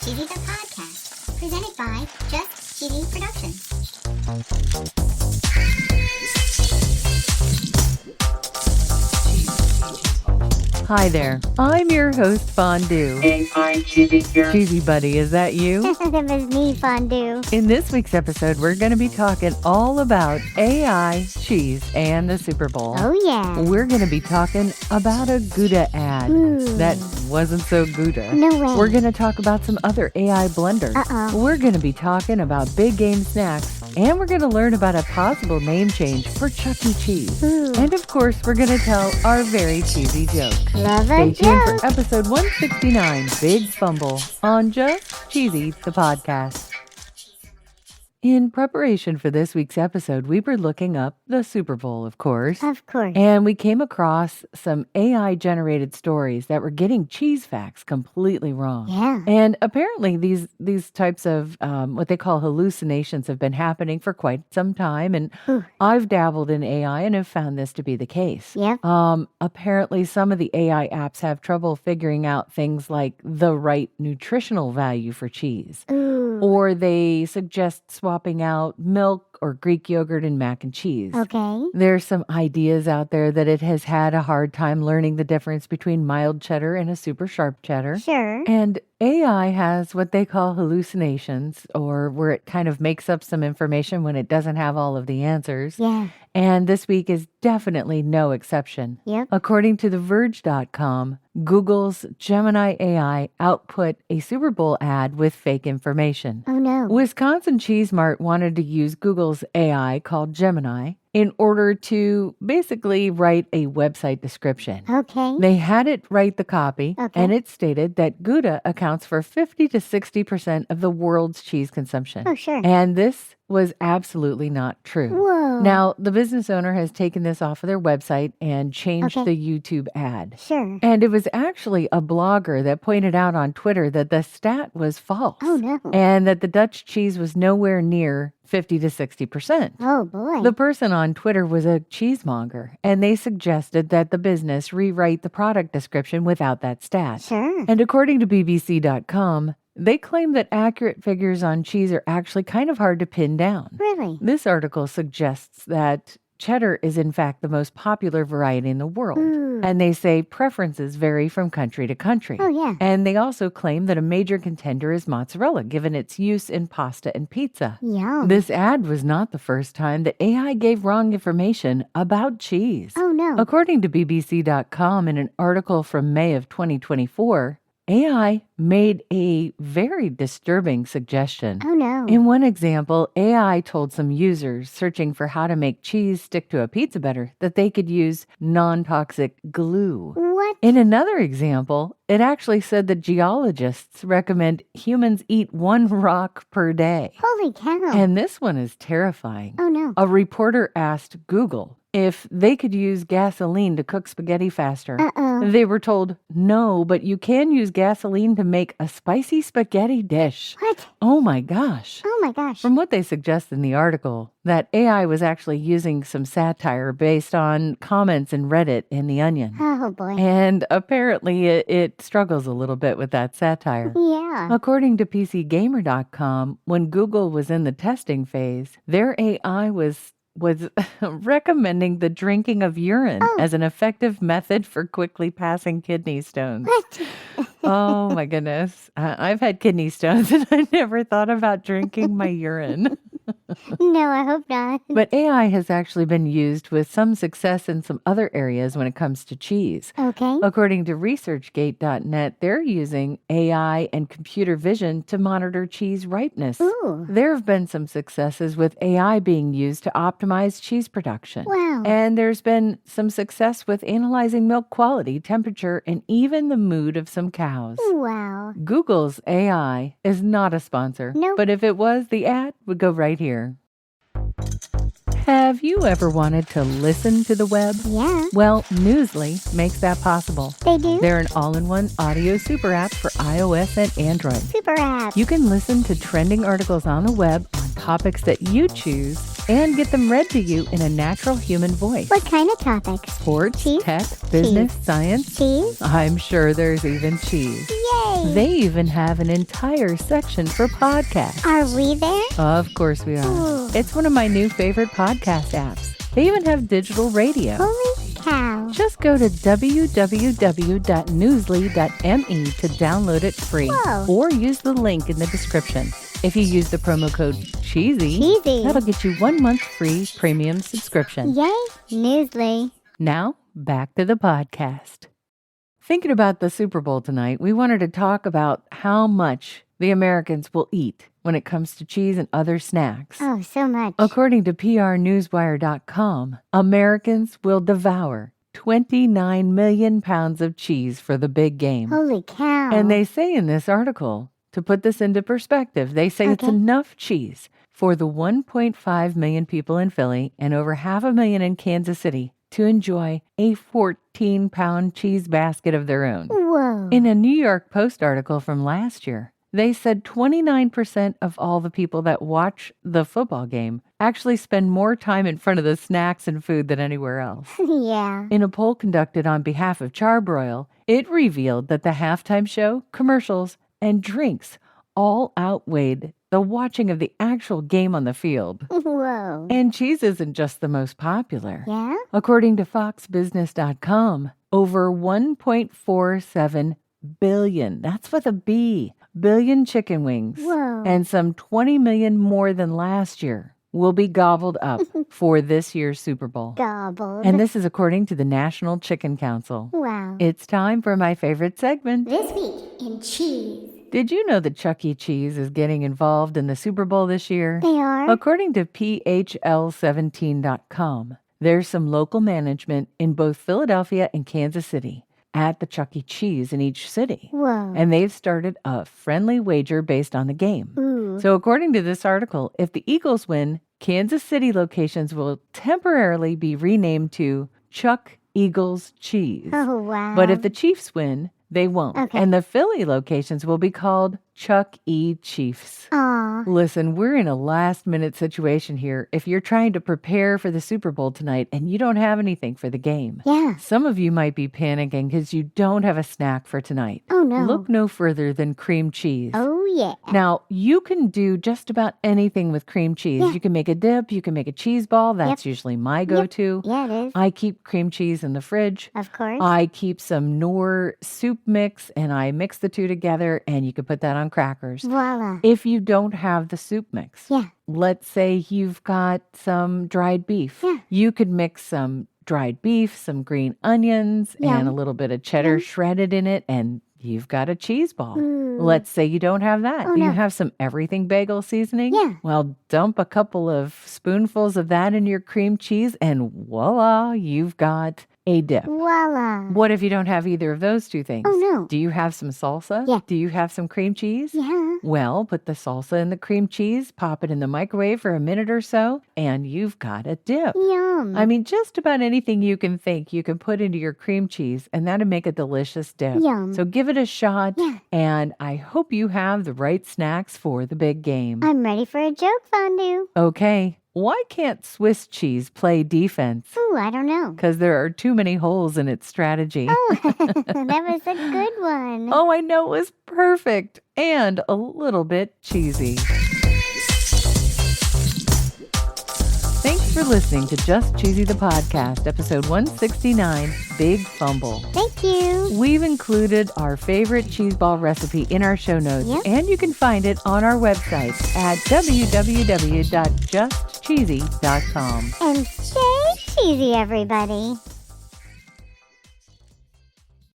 Cheesy the Podcast, presented by Just Cheesy Productions. Hi there, I'm your host, Fondue. Hey, hi, Cheesy here. Cheesy buddy, is that you? That was me, Fondue. In this week's episode, we're going to be talking all about AI, cheese, and the Super Bowl. Oh, yeah. We're going to be talking about a Gouda ad that wasn't so Gouda. No way. We're going to talk about some other AI blunders. We're going to be talking about big game snacks. And we're going to learn about a possible name change for Chuck E. Cheese. And of course, we're going to tell our very cheesy joke. Love Stay a tuned joke. for episode 169, Big Fumble, on Just Cheesy, the podcast. In preparation for this week's episode, we were looking up the Super Bowl, of course. Of course. And we came across some AI-generated stories that were getting cheese facts completely wrong. Yeah. And apparently these types of what they call hallucinations have been happening for quite some time. And I've dabbled in AI and have found this to be the case. Yep. Apparently some of the AI apps have trouble figuring out things like the right nutritional value for cheese. Or they suggest swapping out milk or Greek yogurt and mac and cheese. Okay. There's some ideas out there that it has had a hard time learning the difference between mild cheddar and a super sharp cheddar. Sure. And AI has what they call hallucinations, or where it kind of makes up some information when it doesn't have all of the answers. Yeah. And this week is definitely no exception. Yep. According to TheVerge.com, Google's Gemini AI output a Super Bowl ad with fake information. Oh, no. Wisconsin Cheese Mart wanted to use Google's AI called Gemini in order to basically write a website description. Okay. They had it write the copy, Okay. and it stated that Gouda accounts for 50 to 60% of the world's cheese consumption. Oh, sure. And this was absolutely not true. Whoa. Now, the business owner has taken this off of their website and changed Okay. the YouTube ad. Sure. And it was actually a blogger that pointed out on Twitter that the stat was false. Oh, no. And that the Dutch cheese was nowhere near 50 to 60%. Oh, boy. The person on Twitter was a cheesemonger, and they suggested that the business rewrite the product description without that stat. Sure. And according to BBC.com, they claim that accurate figures on cheese are actually kind of hard to pin down. Really? This article suggests that cheddar is in fact the most popular variety in the world. And they say preferences vary from country to country. Oh, yeah. And they also claim that a major contender is mozzarella, given its use in pasta and pizza. Yum. This ad was not the first time that AI gave wrong information about cheese. Oh, no. According to BBC.com, in an article from May of 2024, AI made a very disturbing suggestion. Oh, no. In one example, AI told some users searching for how to make cheese stick to a pizza better that they could use non-toxic glue. What? In another example, it actually said that geologists recommend humans eat 1 rock per day. Holy cow. And this one is terrifying. Oh, no. A reporter asked Google if they could use gasoline to cook spaghetti faster. They were told, no, but you can use gasoline to make a spicy spaghetti dish. What? Oh my gosh. Oh, my gosh. From what they suggest in the article, that AI was actually using some satire based on comments in Reddit in The Onion. Oh, boy. And apparently it struggles a little bit with that satire. Yeah. According to PCGamer.com, when Google was in the testing phase, their AI was recommending the drinking of urine as an effective method for quickly passing kidney stones. What? Oh my goodness. I've had kidney stones and I never thought about drinking my urine. No, I hope not. But AI has actually been used with some success in some other areas when it comes to cheese. Okay. According to ResearchGate.net, they're using AI and computer vision to monitor cheese ripeness. Ooh. There have been some successes with AI being used to optimize cheese production. Wow. And there's been some success with analyzing milk quality, temperature, and even the mood of some cows. Wow. Google's AI is not a sponsor. Nope. But if it was, the ad would go right here. Have you ever wanted to listen to the web? Yeah. Well, Newsly makes that possible. They do? They're an all-in-one audio super app for iOS and Android. Super app. You can listen to trending articles on the web on topics that you choose and get them read to you in a natural human voice. What kind of topics? Sports, Cheese? tech, business, science. Cheese? I'm sure there's even cheese. Yay! They even have an entire section for podcasts. Are we there? Of course we are. Ooh. It's one of my new favorite podcast apps. They even have digital radio. Holy cow. Just go to www.newsly.me to download it free. Whoa. Or use the link in the description. If you use the promo code Cheesy, that'll get you 1 month free premium subscription. Yay, Newsly. Now, back to the podcast. Thinking about the Super Bowl tonight, we wanted to talk about how much the Americans will eat when it comes to cheese and other snacks. Oh, so much. According to prnewswire.com, Americans will devour 29 million pounds of cheese for the big game. Holy cow. And they say in this article, to put this into perspective, they say it's enough cheese for the 1.5 million people in Philly and over 500,000 in Kansas City to enjoy a 14-pound cheese basket of their own. Whoa. In a New York Post article from last year, they said 29% of all the people that watch the football game actually spend more time in front of the snacks and food than anywhere else. Yeah. In a poll conducted on behalf of Charbroil, it revealed that the halftime show, commercials, and drinks all outweighed the watching of the actual game on the field. Whoa. And cheese isn't just the most popular. Yeah? According to FoxBusiness.com, over 1.47 billion, that's with a B, billion chicken wings, Whoa. and some 20 million more than last year will be gobbled up for this year's Super Bowl. Gobbled. And this is according to the National Chicken Council. Wow. It's time for my favorite segment. This week in cheese. Did you know that Chuck E. Cheese is getting involved in the Super Bowl this year? They are? According to PHL17.com, there's some local management in both Philadelphia and Kansas City at the Chuck E. Cheese in each city. Whoa. And they've started a friendly wager based on the game. Ooh. So according to this article, if the Eagles win, Kansas City locations will temporarily be renamed to Chuck Eagles Cheese. Oh, wow. But if the Chiefs win, they won't. Okay. And the Philly locations will be called Chuck E. Chiefs. Aw. Listen, we're in a last-minute situation here. If you're trying to prepare for the Super Bowl tonight and you don't have anything for the game, Yeah. some of you might be panicking because you don't have a snack for tonight. Oh, no. Look no further than cream cheese. Oh, yeah. Now, you can do just about anything with cream cheese. Yeah. You can make a dip. You can make a cheese ball. That's usually my go-to. Yeah, it is. I keep cream cheese in the fridge. Of course. I keep some Knorr soup mix, and I mix the two together, and you can put that on crackers. Voila. If you don't have the soup mix, Yeah. let's say you've got some dried beef. Yeah. You could mix some dried beef, some green onions, Yum. and a little bit of cheddar shredded in it, and you've got a cheese ball. Ooh. Let's say you don't have that. Oh, You no. have some everything bagel seasoning. Yeah. Well, dump a couple of spoonfuls of that in your cream cheese, and voila, you've got a dip. Voila. What if you don't have either of those two things? Oh, no. Do you have some salsa? Yeah. Do you have some cream cheese? Yeah. Well, put the salsa in the cream cheese, pop it in the microwave for a minute or so, and you've got a dip. Yum. I mean, just about anything you can think you can put into your cream cheese, and that'll make a delicious dip. Yum. So give it a shot, Yeah. and I hope you have the right snacks for the big game. I'm ready for a joke fondue. Okay, why can't Swiss cheese play defense? Ooh, I don't know. Because there are too many holes in its strategy. Oh, that was a good one. Oh, I know, it was perfect and a little bit cheesy. Thanks for listening to Just Cheesy the Podcast, episode 169, Big Fumble. Thank you. We've included our favorite cheeseball recipe in our show notes, Yep. and you can find it on our website at www.justcheesy.com. And stay cheesy, everybody.